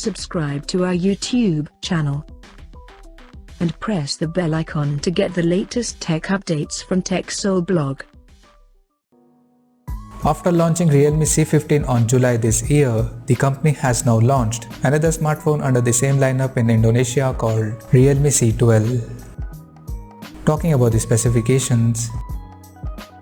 subscribe to our YouTube channel and press the bell icon to get the latest tech updates from TechSole Blog. After launching Realme C15 on July this year, the company has now launched another smartphone under the same lineup in Indonesia called Realme C12. Talking about the specifications,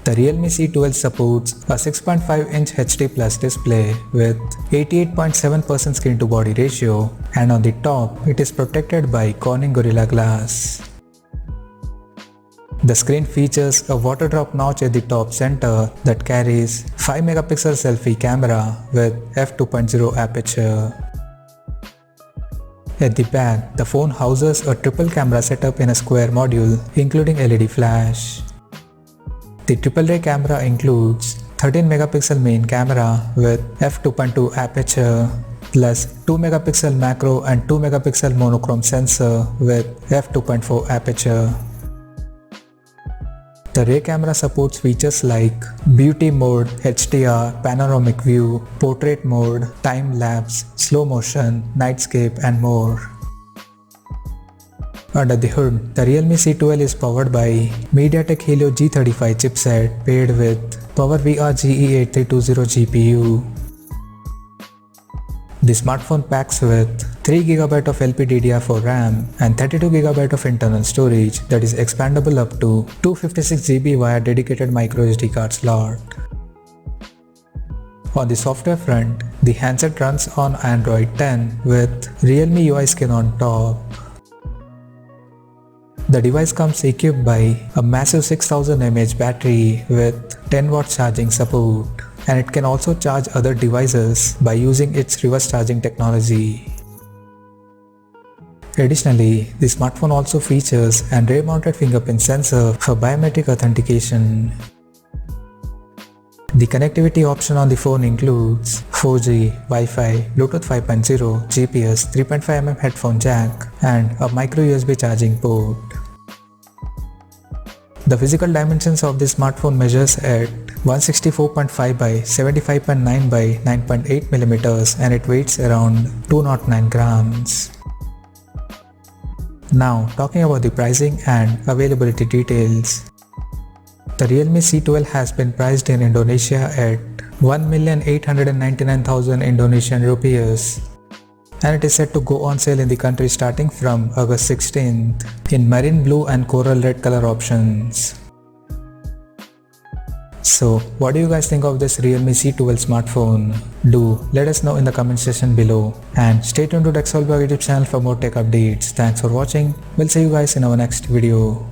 the Realme C12 supports a 6.5-inch HD Plus display with 88.7% screen-to-body ratio, and on the top, it is protected by Corning Gorilla Glass. The screen features a water drop notch at the top center that carries 5MP selfie camera with f2.0 aperture. At the back, the phone houses a triple camera setup in a square module, including LED flash. The AAA camera includes 13MP main camera with f2.2 aperture, plus 2MP macro and 2MP monochrome sensor with f2.4 aperture. The rear camera supports features like beauty mode, HDR, panoramic view, portrait mode, time-lapse, slow motion, nightscape and more. Under the hood, the Realme C12 is powered by MediaTek Helio G35 chipset paired with PowerVR GE8320 GPU. The smartphone packs with 3GB of LPDDR4 RAM and 32GB of internal storage that is expandable up to 256GB via dedicated microSD card slot. On the software front, the handset runs on Android 10 with Realme UI skin on top. The device comes equipped by a massive 6000 mAh battery with 10W charging support, and it can also charge other devices by using its reverse charging technology. Additionally, the smartphone also features an rear-mounted fingerprint sensor for biometric authentication. The connectivity option on the phone includes 4G, Wi-Fi, Bluetooth 5.0, GPS, 3.5mm headphone jack, and a micro USB charging port. The physical dimensions of this smartphone measures at 164.5 by 75.9 by 9.8mm and it weighs around 209 grams. Now talking about the pricing and availability details. The Realme C12 has been priced in Indonesia at 1,899,000 Indonesian rupees, and it is set to go on sale in the country starting from August 16th in marine blue and coral red color options. So what do you guys think of this Realme C12 smartphone? Do let us know in the comment section below, and stay tuned to TechSole Blog YouTube channel for more tech updates. Thanks for watching. We'll see you guys in our next video.